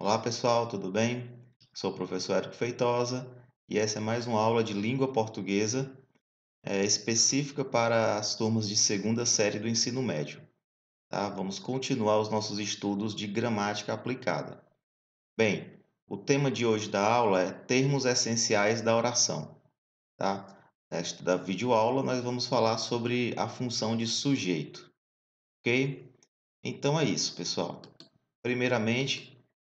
Olá pessoal, tudo bem? Sou o professor Érico Feitosa e essa é mais uma aula de língua portuguesa específica para as turmas de segunda série do ensino médio. Tá? Vamos continuar os nossos estudos de gramática aplicada. Bem, o tema de hoje da aula é termos essenciais da oração. Tá? Nesta videoaula nós vamos falar sobre a função de sujeito, ok? Então é isso, pessoal. Primeiramente,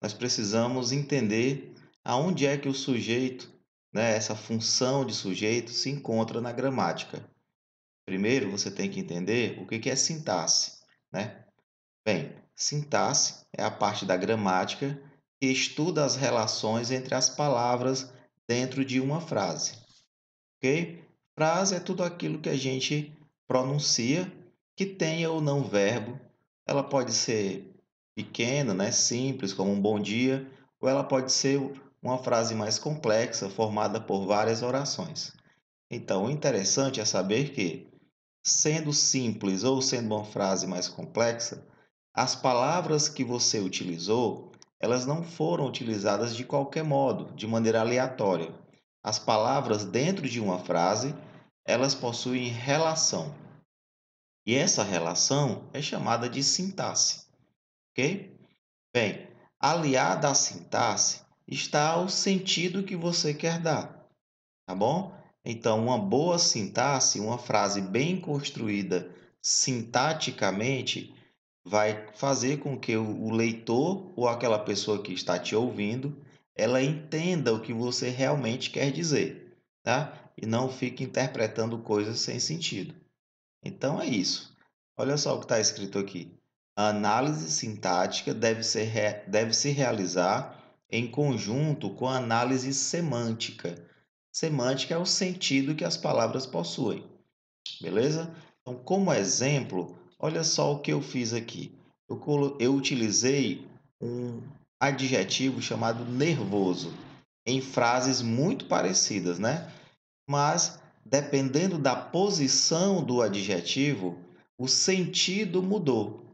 nós precisamos entender aonde é que o sujeito, né, essa função de sujeito, se encontra na gramática. Primeiro, você tem que entender o que é sintaxe, né? Bem, sintaxe é a parte da gramática que estuda as relações entre as palavras dentro de uma frase, ok? Frase é tudo aquilo que a gente pronuncia que tenha ou não verbo. Ela pode ser pequena, né, simples, como um bom dia, ou ela pode ser uma frase mais complexa, formada por várias orações. Então, o interessante é saber que, sendo simples ou sendo uma frase mais complexa, as palavras que você utilizou, elas não foram utilizadas de qualquer modo, de maneira aleatória. As palavras dentro de uma frase, elas possuem relação. E essa relação é chamada de sintaxe, ok? Bem, aliada à sintaxe está o sentido que você quer dar, tá bom? Então, uma boa sintaxe, uma frase bem construída sintaticamente, vai fazer com que o leitor ou aquela pessoa que está te ouvindo, ela entenda o que você realmente quer dizer, tá? E não fique interpretando coisas sem sentido. Então é isso. Olha só o que está escrito aqui. A análise sintática deve se realizar em conjunto com a análise semântica. Semântica é o sentido que as palavras possuem, beleza? Então, como exemplo, olha só o que eu fiz aqui. Eu utilizei um adjetivo chamado nervoso em frases muito parecidas, né? Mas, dependendo da posição do adjetivo, o sentido mudou.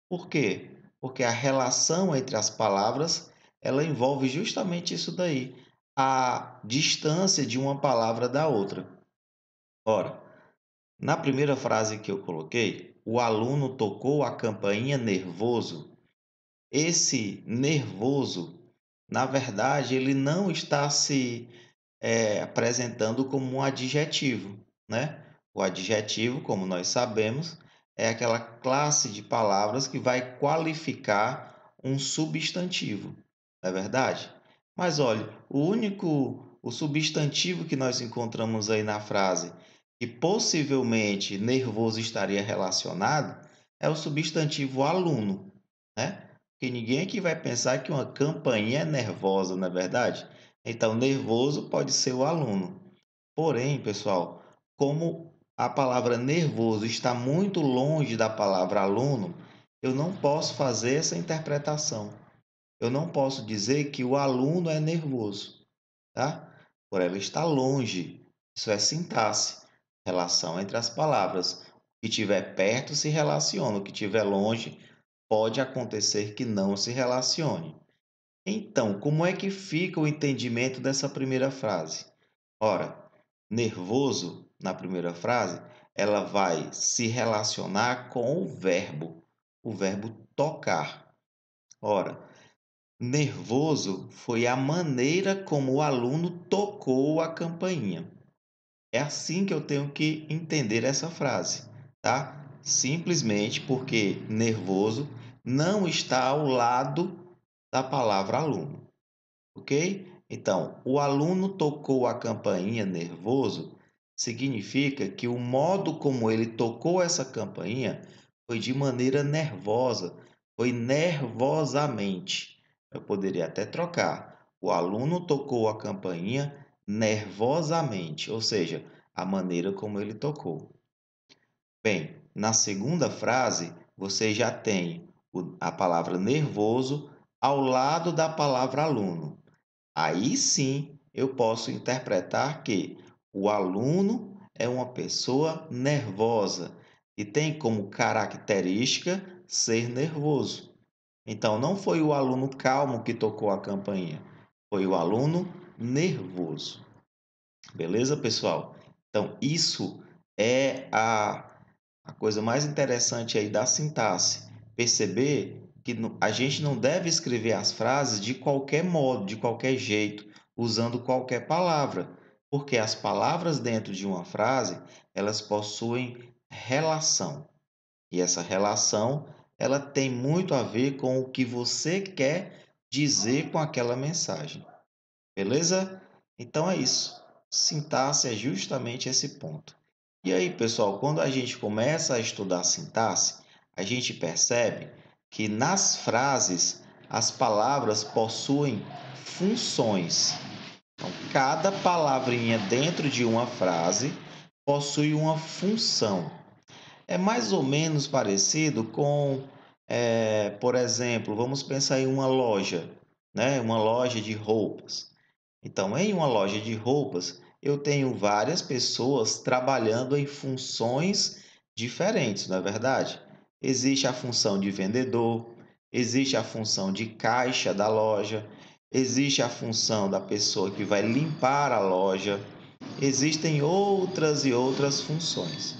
Por quê? Porque a relação entre as palavras, ela envolve justamente isso daí, a distância de uma palavra da outra. Ora, na primeira frase que eu coloquei, o aluno tocou a campainha nervoso. Esse nervoso, na verdade, ele não está se apresentando como um adjetivo, né? O adjetivo, como nós sabemos, é aquela classe de palavras que vai qualificar um substantivo, não é verdade? Mas olha, o substantivo que nós encontramos aí na frase, que possivelmente nervoso estaria relacionado, é o substantivo aluno, né? Porque ninguém aqui vai pensar que uma campainha é nervosa, não é verdade? Então, nervoso pode ser o aluno. Porém, pessoal, como a palavra nervoso está muito longe da palavra aluno, eu não posso fazer essa interpretação. Eu não posso dizer que o aluno é nervoso, tá? Por ela estar longe. Isso é sintaxe, relação entre as palavras. O que estiver perto se relaciona, o que estiver longe pode acontecer que não se relacione. Então, como é que fica o entendimento dessa primeira frase? Ora, nervoso, na primeira frase, ela vai se relacionar com o verbo tocar. Ora, nervoso foi a maneira como o aluno tocou a campainha. É assim que eu tenho que entender essa frase, tá? Simplesmente porque nervoso não está ao lado da palavra aluno, ok? Então, o aluno tocou a campainha nervoso significa que o modo como ele tocou essa campainha foi de maneira nervosa, foi nervosamente. Eu poderia até trocar. O aluno tocou a campainha nervosamente, ou seja, a maneira como ele tocou. Bem, na segunda frase, você já tem a palavra nervoso ao lado da palavra aluno. Aí sim eu posso interpretar que o aluno é uma pessoa nervosa e tem como característica ser nervoso. Então, não foi o aluno calmo que tocou a campainha, foi o aluno nervoso. Beleza, pessoal? Então, isso é a coisa mais interessante aí da sintaxe. Perceber que a gente não deve escrever as frases de qualquer modo, de qualquer jeito, usando qualquer palavra, porque as palavras dentro de uma frase, elas possuem relação. E essa relação, ela tem muito a ver com o que você quer dizer com aquela mensagem. Beleza? Então é isso. Sintaxe é justamente esse ponto. E aí, pessoal, quando a gente começa a estudar sintaxe, a gente percebe que nas frases as palavras possuem funções. Então, cada palavrinha dentro de uma frase possui uma função. É mais ou menos parecido com, por exemplo, vamos pensar em uma loja, né? Uma loja de roupas. Então, em uma loja de roupas, eu tenho várias pessoas trabalhando em funções diferentes, não é verdade? Existe a função de vendedor, existe a função de caixa da loja, existe a função da pessoa que vai limpar a loja, existem outras e outras funções.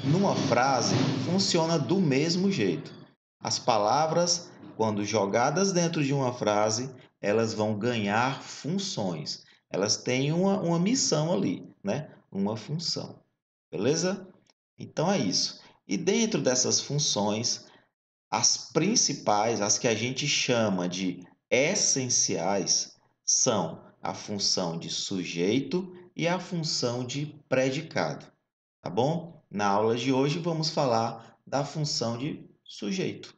Numa frase, funciona do mesmo jeito. As palavras, quando jogadas dentro de uma frase, elas vão ganhar funções. Elas têm uma missão ali, né? Uma função. Beleza? Então é isso. E dentro dessas funções, as principais, as que a gente chama de essenciais, são a função de sujeito e a função de predicado. Tá bom? Na aula de hoje vamos falar da função de sujeito,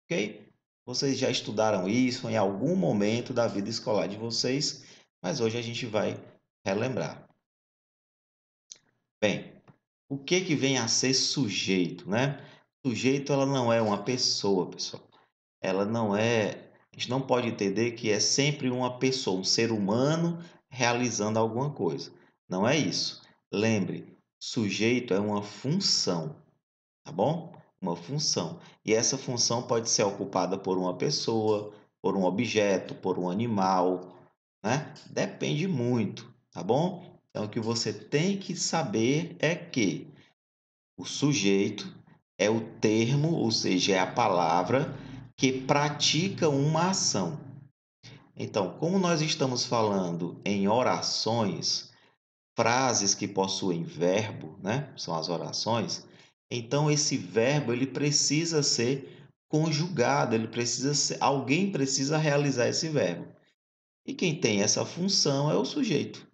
ok? Vocês já estudaram isso em algum momento da vida escolar de vocês, mas hoje a gente vai relembrar. Bem, o que vem a ser sujeito, né? Sujeito, ela não é uma pessoa, pessoal. Ela não é... A gente não pode entender que é sempre uma pessoa, um ser humano realizando alguma coisa. Não é isso. Lembre, sujeito é uma função. Tá bom? Uma função. E essa função pode ser ocupada por uma pessoa, por um objeto, por um animal, né? Depende muito, tá bom? Então, o que você tem que saber é que o sujeito é o termo, ou seja, é a palavra que pratica uma ação. Então, como nós estamos falando em orações, frases que possuem verbo, né? São as orações. Então esse verbo ele precisa ser conjugado, ele precisa ser, alguém precisa realizar esse verbo. E quem tem essa função é o sujeito,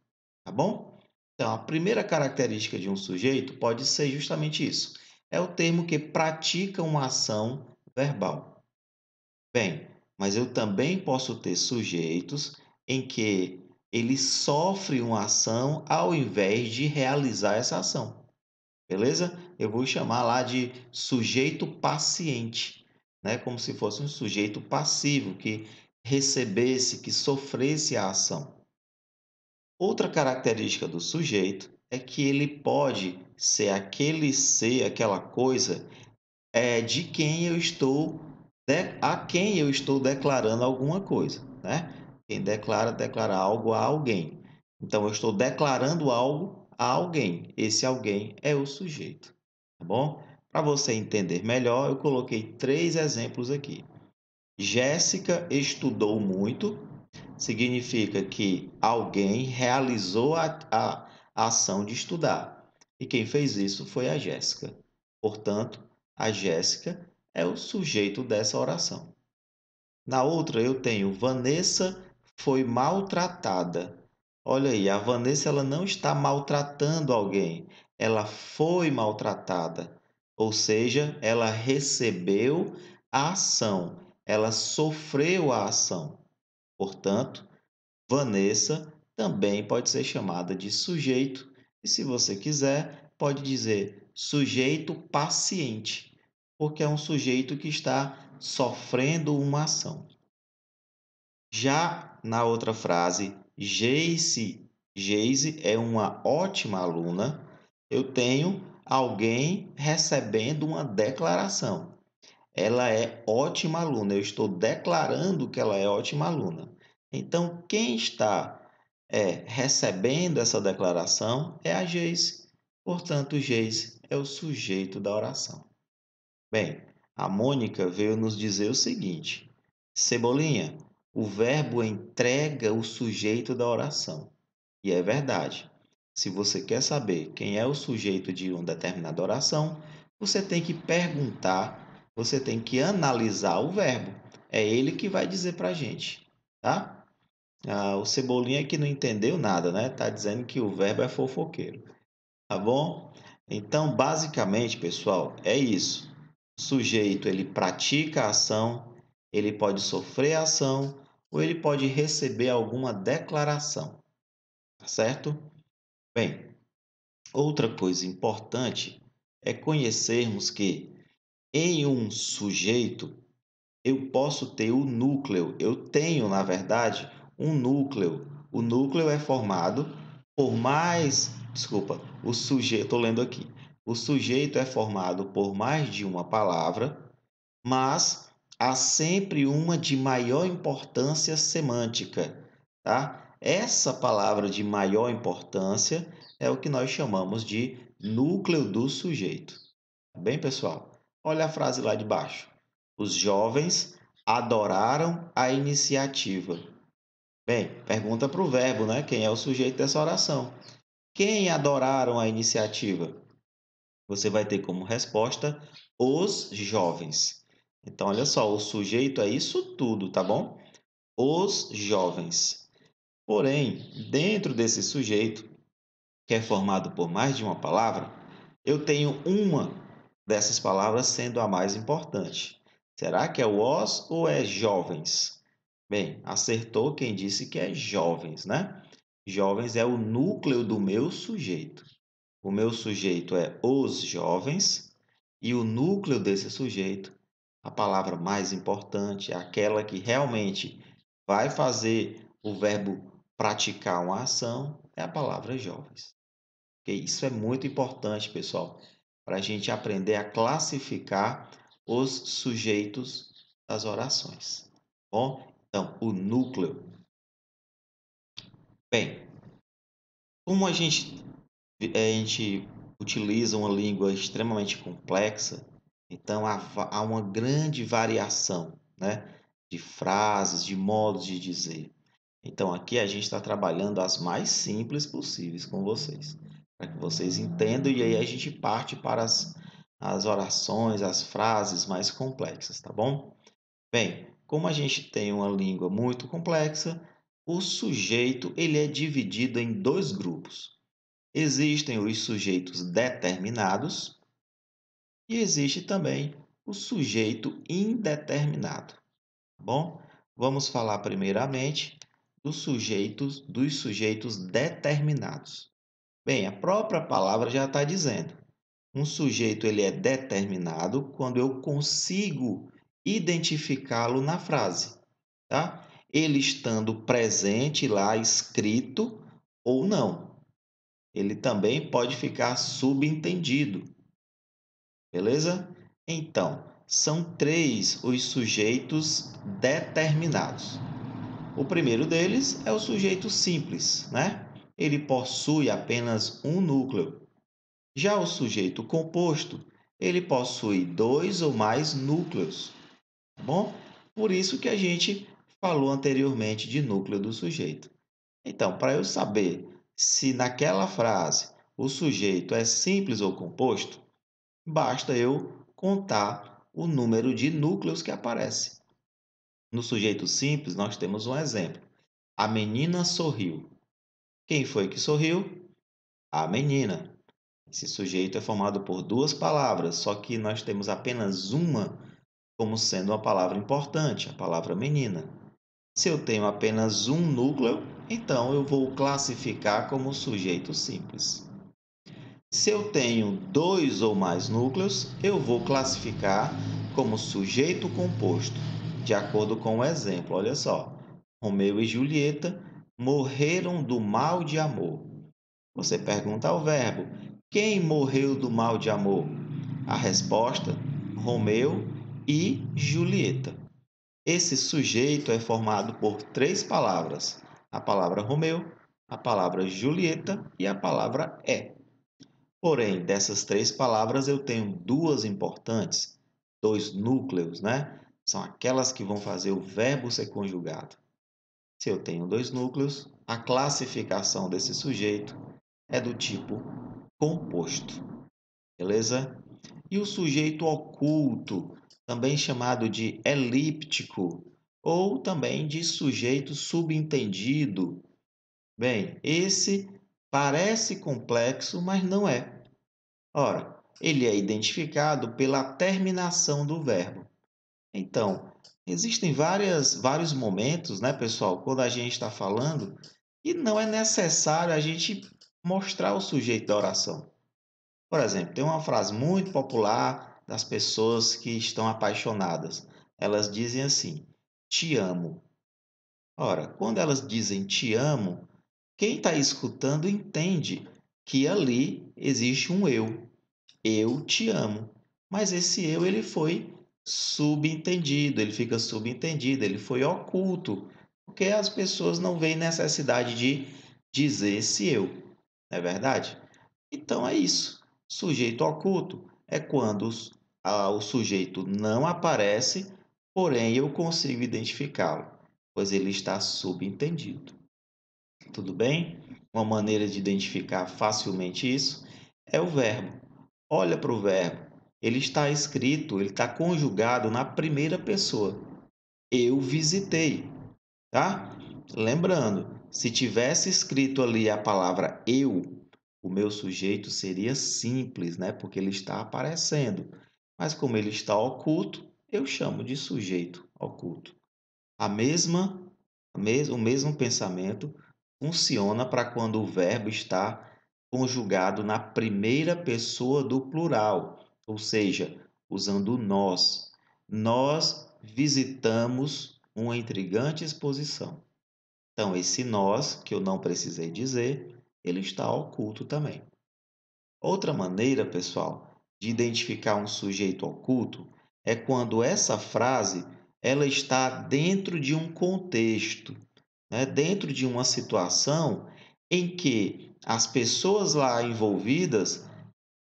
tá bom? Então a primeira característica de um sujeito pode ser justamente isso. É o termo que pratica uma ação verbal. Bem, mas eu também posso ter sujeitos em que ele sofre uma ação ao invés de realizar essa ação. Beleza? Eu vou chamar lá de sujeito paciente, né? Como se fosse um sujeito passivo que recebesse, que sofresse a ação. Outra característica do sujeito é que ele pode ser aquele ser, aquela coisa de quem eu estou a quem eu estou declarando alguma coisa, né? Quem declara, declara algo a alguém. Então, eu estou declarando algo a alguém. Esse alguém é o sujeito, tá bom? Para você entender melhor, eu coloquei 3 exemplos aqui. Jéssica estudou muito, significa que alguém realizou a ação de estudar. E quem fez isso foi a Jéssica. Portanto, a Jéssica é o sujeito dessa oração. Na outra, eu tenho Vanessa foi maltratada. Olha aí, a Vanessa ela não está maltratando alguém, ela foi maltratada. Ou seja, ela recebeu a ação, ela sofreu a ação. Portanto, Vanessa também pode ser chamada de sujeito, e se você quiser, pode dizer sujeito paciente, porque é um sujeito que está sofrendo uma ação. Já na outra frase, Geise é uma ótima aluna, eu tenho alguém recebendo uma declaração. ela é ótima aluna. Eu estou declarando que ela é ótima aluna. Então, quem está recebendo essa declaração é a Geise. Portanto, Geise é o sujeito da oração. Bem, a Mônica veio nos dizer o seguinte: Cebolinha, o verbo entrega o sujeito da oração. E é verdade. Se você quer saber quem é o sujeito de uma determinada oração, você tem que perguntar, você tem que analisar o verbo. É ele que vai dizer para a gente, tá? O Cebolinha que não entendeu nada, né? Tá dizendo que o verbo é fofoqueiro, tá bom? Então, basicamente, pessoal, é isso. O sujeito, ele pratica a ação, ele pode sofrer a ação ou ele pode receber alguma declaração, tá certo? Bem, outra coisa importante é conhecermos que em um sujeito eu posso ter o núcleo. Eu tenho, na verdade, um núcleo. O núcleo é formado por mais. Desculpa, o sujeito. Estou lendo aqui. O sujeito é formado por mais de uma palavra, mas há sempre uma de maior importância semântica, tá? Essa palavra de maior importância é o que nós chamamos de núcleo do sujeito. Tá bem, pessoal? Olha a frase lá de baixo. Os jovens adoraram a iniciativa. Bem, pergunta para o verbo, né? Quem é o sujeito dessa oração? Quem adoraram a iniciativa? Você vai ter como resposta os jovens. Então, olha só, o sujeito é isso tudo, tá bom? Os jovens. Porém, dentro desse sujeito, que é formado por mais de uma palavra, eu tenho uma dessas palavras sendo a mais importante. Será que é o os ou é jovens? Bem, acertou quem disse que é jovens, né? Jovens é o núcleo do meu sujeito. O meu sujeito é os jovens e o núcleo desse sujeito, a palavra mais importante, aquela que realmente vai fazer o verbo praticar uma ação, é a palavra jovens. Porque isso é muito importante, pessoal, para a gente aprender a classificar os sujeitos das orações. Bom, então, o núcleo. Bem, como a gente utiliza uma língua extremamente complexa, então há uma grande variação, né, de frases, de modos de dizer. Então aqui a gente está trabalhando as mais simples possíveis com vocês, para que vocês entendam e aí a gente parte para as orações, as frases mais complexas, tá bom? Bem, como a gente tem uma língua muito complexa, o sujeito ele é dividido em dois grupos. Existem os sujeitos determinados e existe também o sujeito indeterminado. Tá bom? Vamos falar primeiramente dos sujeitos determinados. Bem, a própria palavra já está dizendo. Um sujeito ele é determinado quando eu consigo identificá-lo na frase, tá? Ele estando presente lá escrito ou não. Ele também pode ficar subentendido, beleza? Então, são três os sujeitos determinados. O primeiro deles é o sujeito simples, né? Ele possui apenas um núcleo. Já o sujeito composto, ele possui dois ou mais núcleos, tá bom? Por isso que a gente falou anteriormente de núcleo do sujeito. Então, para eu saber se naquela frase o sujeito é simples ou composto, basta eu contar o número de núcleos que aparece. No sujeito simples, nós temos um exemplo. A menina sorriu. Quem foi que sorriu? A menina. Esse sujeito é formado por duas palavras, só que nós temos apenas uma como sendo uma palavra importante, a palavra menina. Se eu tenho apenas um núcleo, então eu vou classificar como sujeito simples. Se eu tenho dois ou mais núcleos, eu vou classificar como sujeito composto, de acordo com o exemplo. Olha só, Romeu e Julieta morreram do mal de amor. Você pergunta ao verbo: quem morreu do mal de amor? A resposta: Romeu e Julieta. Esse sujeito é formado por três palavras: a palavra Romeu, a palavra Julieta e a palavra é. Porém, dessas três palavras eu tenho duas importantes, dois núcleos, né? São aquelas que vão fazer o verbo ser conjugado. Se eu tenho dois núcleos, a classificação desse sujeito é do tipo composto, beleza? E o sujeito oculto, também chamado de elíptico, ou também de sujeito subentendido. Bem, esse parece complexo, mas não é. Ora, ele é identificado pela terminação do verbo. Então, existem vários momentos, né, pessoal, quando a gente está falando, e não é necessário a gente mostrar o sujeito da oração. Por exemplo, tem uma frase muito popular das pessoas que estão apaixonadas. Elas dizem assim: te amo. Ora, quando elas dizem te amo, quem está escutando entende que ali existe um eu. Eu te amo. Mas esse eu ele foi subentendido, ele fica subentendido, ele foi oculto, porque as pessoas não veem necessidade de dizer esse eu, não é verdade? Então é isso. Sujeito oculto é quando o sujeito não aparece, porém eu consigo identificá-lo, pois ele está subentendido. Tudo bem? Uma maneira de identificar facilmente isso é o verbo. Olha para o verbo. Ele está escrito, ele está conjugado na primeira pessoa. Eu visitei, tá? Lembrando, se tivesse escrito ali a palavra eu, o meu sujeito seria simples, né? Porque ele está aparecendo. Mas como ele está oculto, eu chamo de sujeito oculto. A mesma, o mesmo pensamento funciona para quando o verbo está conjugado na primeira pessoa do plural, ou seja, usando o nós. Nós visitamos uma intrigante exposição. Então, esse nós, que eu não precisei dizer, ele está oculto também. Outra maneira, pessoal, de identificar um sujeito oculto é quando essa frase ela está dentro de um contexto, né? Dentro de uma situação em que as pessoas lá envolvidas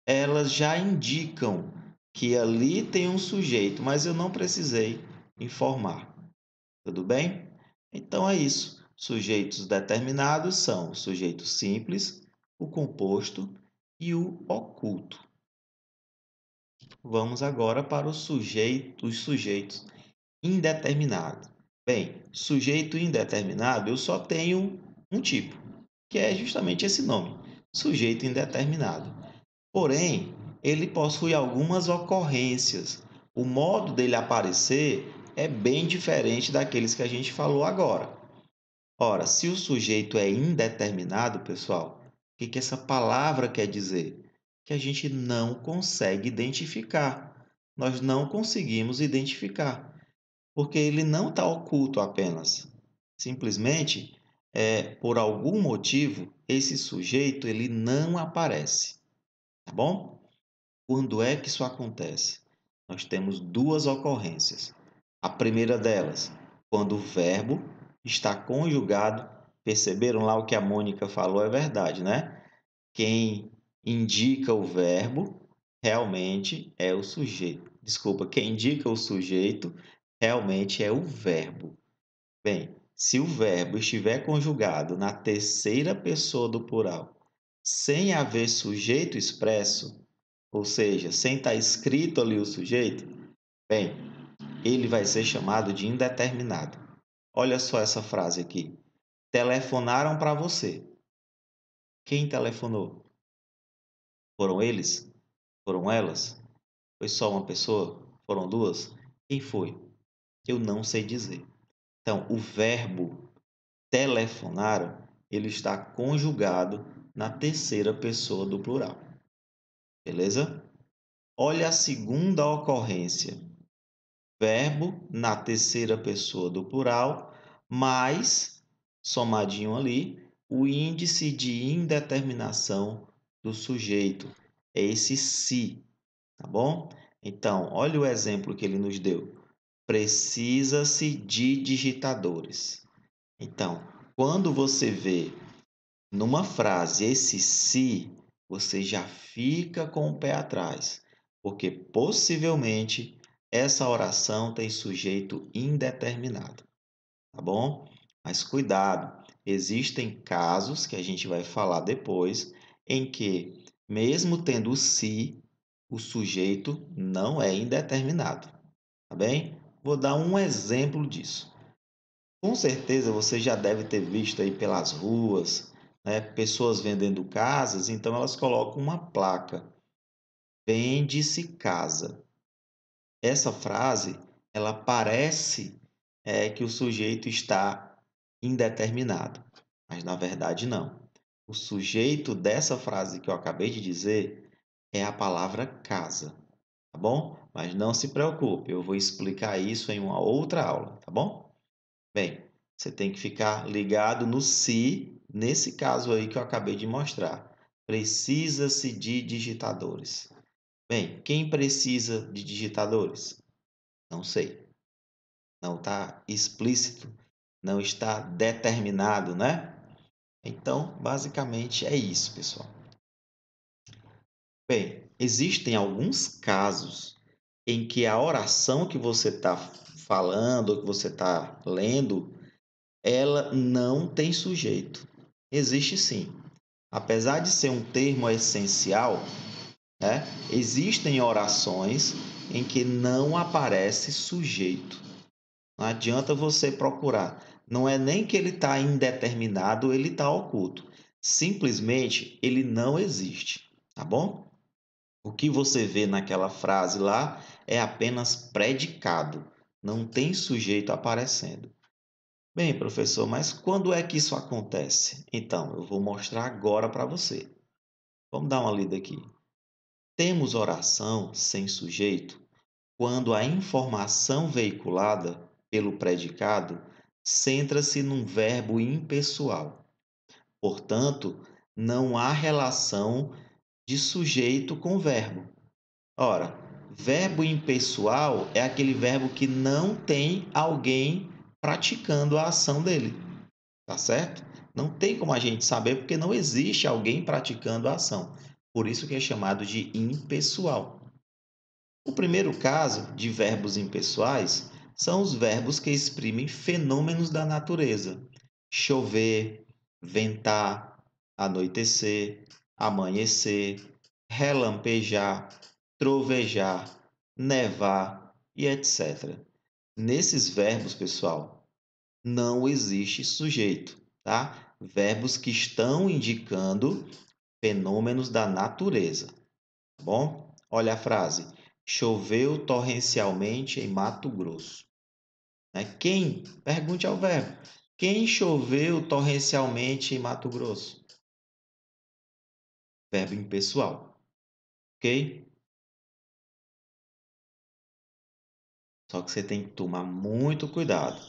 elas já indicam que ali tem um sujeito, mas eu não precisei informar. Tudo bem? Então é isso. Sujeitos determinados são o sujeito simples, o composto e o oculto. Vamos agora para os sujeitos indeterminados. Bem, sujeito indeterminado eu só tenho um tipo, que é justamente esse nome, sujeito indeterminado. Porém, ele possui algumas ocorrências. O modo dele aparecer é bem diferente daqueles que a gente falou agora. Ora, se o sujeito é indeterminado, pessoal, o que essa palavra quer dizer? Que a gente não consegue identificar. Nós não conseguimos identificar, porque ele não está oculto apenas. Simplesmente, por algum motivo, esse sujeito ele não aparece. Tá bom? Quando é que isso acontece? Nós temos duas ocorrências. A primeira delas, quando o verbo está conjugado. Perceberam lá o que a Mônica falou? É verdade, né? Quem indica o verbo realmente é o sujeito. Desculpa, quem indica o sujeito realmente é o verbo. Bem, se o verbo estiver conjugado na terceira pessoa do plural, sem haver sujeito expresso, ou seja, sem estar escrito ali o sujeito, bem, ele vai ser chamado de indeterminado. Olha só essa frase aqui. Telefonaram para você. Quem telefonou? Foram eles? Foram elas? Foi só uma pessoa? Foram duas? Quem foi? Eu não sei dizer. Então, o verbo telefonaram, ele está conjugado na terceira pessoa do plural. Beleza? Olha a segunda ocorrência. Verbo na terceira pessoa do plural, mais, somadinho ali, o índice de indeterminação do sujeito. É esse se, tá bom? Então, olha o exemplo que ele nos deu. Precisa-se de digitadores. Então, quando você vê numa frase esse se, você já fica com o pé atrás, porque possivelmente essa oração tem sujeito indeterminado, tá bom? Mas cuidado, existem casos que a gente vai falar depois em que, mesmo tendo o se, o sujeito não é indeterminado, tá bem? Vou dar um exemplo disso. Com certeza você já deve ter visto aí pelas ruas, né, pessoas vendendo casas, então elas colocam uma placa: vende-se casa. Essa frase, ela parece que o sujeito está indeterminado, mas na verdade não. O sujeito dessa frase que eu acabei de dizer é a palavra casa, tá bom? Mas não se preocupe, eu vou explicar isso em uma outra aula, tá bom? Bem, você tem que ficar ligado no se, nesse caso aí que eu acabei de mostrar. Precisa-se de digitadores. Bem, quem precisa de digitadores? Não sei. Não está explícito, não está determinado, né? Então, basicamente é isso, pessoal. Bem, existem alguns casos em que a oração que você está falando, ou que você está lendo, ela não tem sujeito. Existe sim. Apesar de ser um termo essencial, né, existem orações em que não aparece sujeito. Não adianta você procurar. Não é nem que ele está indeterminado, ele está oculto. Simplesmente ele não existe, tá bom? O que você vê naquela frase lá é apenas predicado, não tem sujeito aparecendo. Bem, professor, mas quando é que isso acontece? Então, eu vou mostrar agora para você. Vamos dar uma lida aqui. Temos oração sem sujeito quando a informação veiculada pelo predicado centra-se num verbo impessoal. Portanto, não há relação de sujeito com verbo. Ora, verbo impessoal é aquele verbo que não tem alguém praticando a ação dele. Tá certo? Não tem como a gente saber porque não existe alguém praticando a ação. Por isso que é chamado de impessoal. O primeiro caso de verbos impessoais são os verbos que exprimem fenômenos da natureza: chover, ventar, anoitecer, amanhecer, relampejar, trovejar, nevar e etc. Nesses verbos, pessoal, não existe sujeito, tá? Verbos que estão indicando fenômenos da natureza, tá bom? Olha a frase: choveu torrencialmente em Mato Grosso. Né? Quem? Pergunte ao verbo. Quem choveu torrencialmente em Mato Grosso? Verbo impessoal, ok? Só que você tem que tomar muito cuidado.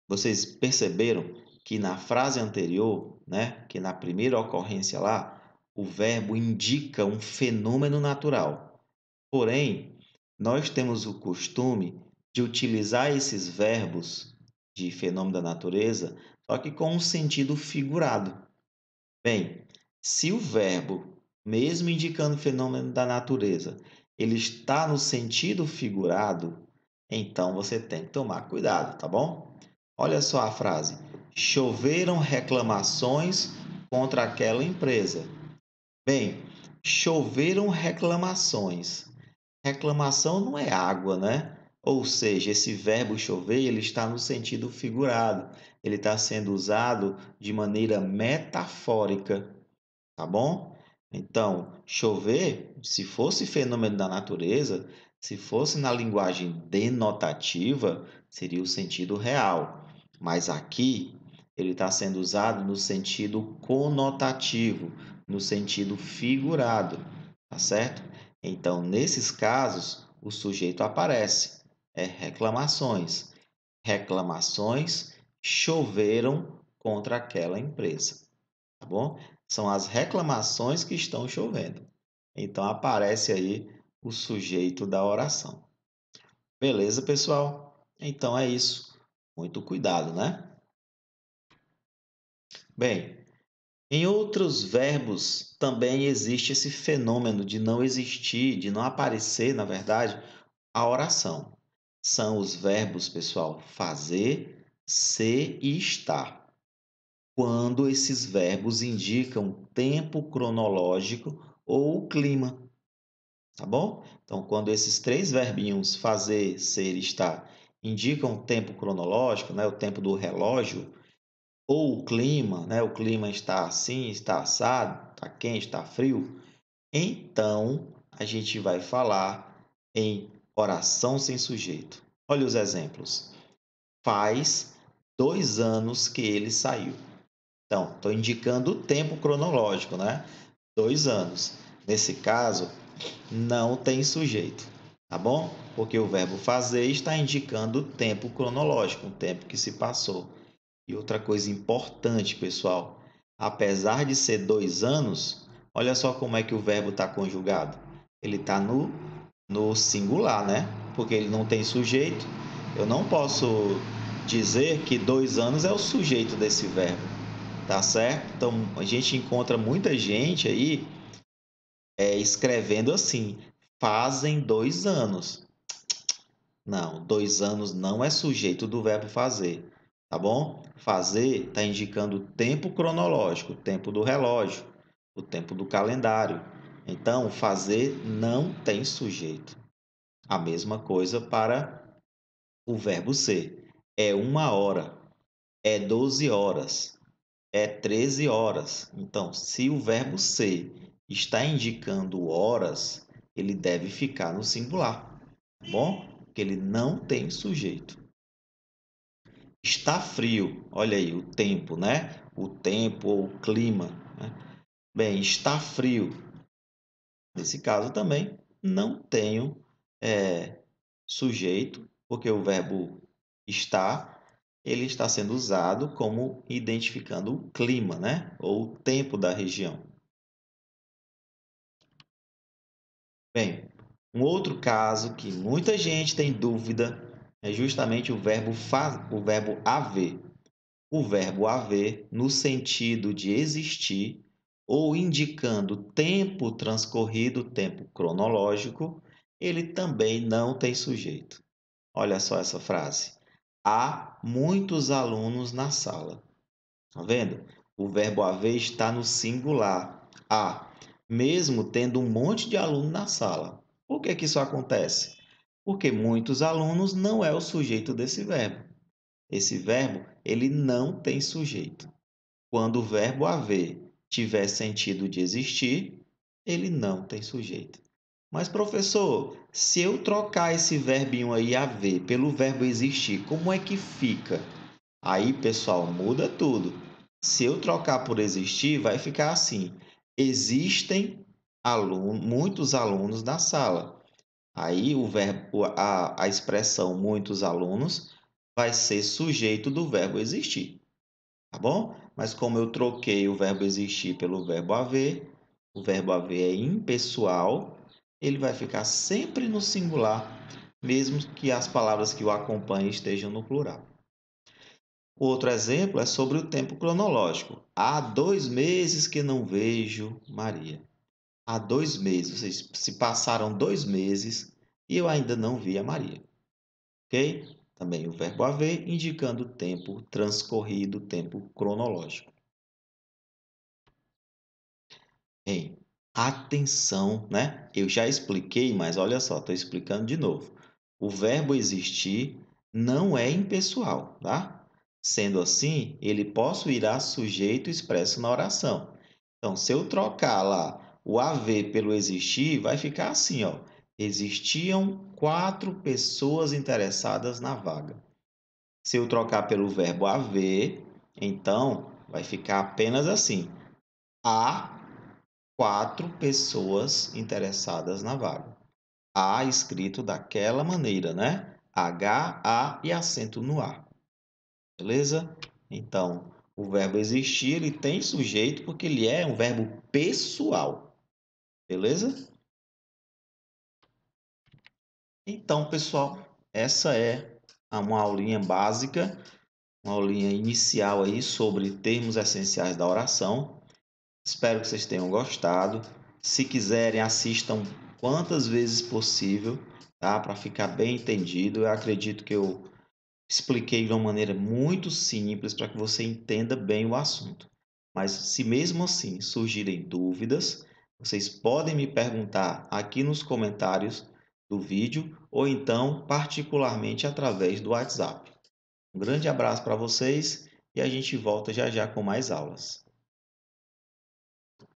Vocês perceberam que na frase anterior, né, que na primeira ocorrência lá, o verbo indica um fenômeno natural. Porém, nós temos o costume de utilizar esses verbos de fenômeno da natureza, só que com um sentido figurado. Bem, se o verbo, mesmo indicando fenômeno da natureza, ele está no sentido figurado, então você tem que tomar cuidado, tá bom? Olha só a frase: choveram reclamações contra aquela empresa. Bem, choveram reclamações. Reclamação não é água, né? Ou seja, esse verbo chover, ele está no sentido figurado. Ele está sendo usado de maneira metafórica, tá bom? Então, chover, se fosse fenômeno da natureza, se fosse na linguagem denotativa, seria o sentido real. Mas aqui, ele está sendo usado no sentido conotativo, no sentido figurado, tá certo? Então, nesses casos, o sujeito aparece. É reclamações. Reclamações choveram contra aquela empresa, tá bom? São as reclamações que estão chovendo. Então aparece aí o sujeito da oração. Beleza, pessoal? Então é isso. Muito cuidado, né? Bem, em outros verbos também existe esse fenômeno de não existir, de não aparecer, na verdade, a oração. São os verbos, pessoal, fazer, ser e estar. Quando esses verbos indicam tempo cronológico ou clima, tá bom? Então, quando esses três verbinhos fazer, ser e estar indicam o tempo cronológico, né, o tempo do relógio, ou o clima, né, o clima está assim, está assado, está quente, está frio, então a gente vai falar em oração sem sujeito. Olha os exemplos. Faz 2 anos que ele saiu. Então, estou indicando o tempo cronológico, né? 2 anos. Nesse caso, não tem sujeito, tá bom? Porque o verbo fazer está indicando o tempo cronológico, o tempo que se passou. E outra coisa importante, pessoal, apesar de ser 2 anos, olha só como é que o verbo está conjugado. Ele está no singular, né? Porque ele não tem sujeito. Eu não posso dizer que 2 anos é o sujeito desse verbo, tá certo? Então, a gente encontra muita gente aí escrevendo assim, fazem 2 anos. Não, 2 anos não é sujeito do verbo fazer, tá bom? Fazer está indicando o tempo cronológico, o tempo do relógio, o tempo do calendário. Então, fazer não tem sujeito. A mesma coisa para o verbo ser. É 1 hora, é 12 horas, é 13 horas. Então, se o verbo ser está indicando horas, ele deve ficar no singular, tá bom? Porque ele não tem sujeito. Está frio, olha aí o tempo, né? O tempo ou o clima, né? Bem, está frio. Nesse caso também não tenho sujeito, porque o verbo está, ele está sendo usado como identificando o clima, né? Ou o tempo da região. Bem, um outro caso que muita gente tem dúvida é justamente o verbo haver. O verbo haver, no sentido de existir, ou indicando tempo transcorrido, tempo cronológico, ele também não tem sujeito. Olha só essa frase. Há muitos alunos na sala. Tá vendo? O verbo haver está no singular. Há, mesmo tendo um monte de aluno na sala. Por que que isso acontece? Porque muitos alunos não é o sujeito desse verbo. Esse verbo, ele não tem sujeito. Quando o verbo haver tiver sentido de existir, ele não tem sujeito. Mas, professor, se eu trocar esse verbinho aí haver pelo verbo existir, como é que fica? Aí, pessoal, muda tudo. Se eu trocar por existir, vai ficar assim: existem muitos alunos na sala. Aí o verbo, a expressão muitos alunos vai ser sujeito do verbo existir, tá bom? Mas como eu troquei o verbo existir pelo verbo haver, o verbo haver é impessoal, ele vai ficar sempre no singular, mesmo que as palavras que o acompanhem estejam no plural. Outro exemplo é sobre o tempo cronológico. Há 2 meses que não vejo Maria. Há 2 meses, ou seja, se passaram 2 meses e eu ainda não vi a Maria. Ok? Também o verbo haver indicando o tempo transcorrido, tempo cronológico. Em atenção, né? Eu já expliquei, mas olha só, estou explicando de novo. O verbo existir não é impessoal, tá? Sendo assim, ele possuirá sujeito expresso na oração. Então, se eu trocar lá o haver pelo existir, vai ficar assim, ó. Existiam 4 pessoas interessadas na vaga. Se eu trocar pelo verbo haver, então vai ficar apenas assim. Há 4 pessoas interessadas na vaga. Há escrito daquela maneira, né? H, A e acento no A. Beleza? Então, o verbo existir, ele tem sujeito porque ele é um verbo pessoal. Beleza? Então, pessoal, essa é uma aulinha básica, uma aulinha inicial aí sobre termos essenciais da oração. Espero que vocês tenham gostado. Se quiserem, assistam quantas vezes possível, tá? Para ficar bem entendido. Eu acredito que eu expliquei de uma maneira muito simples para que você entenda bem o assunto. Mas se mesmo assim surgirem dúvidas, vocês podem me perguntar aqui nos comentários do vídeo ou então particularmente através do WhatsApp. Um grande abraço para vocês e a gente volta já já com mais aulas.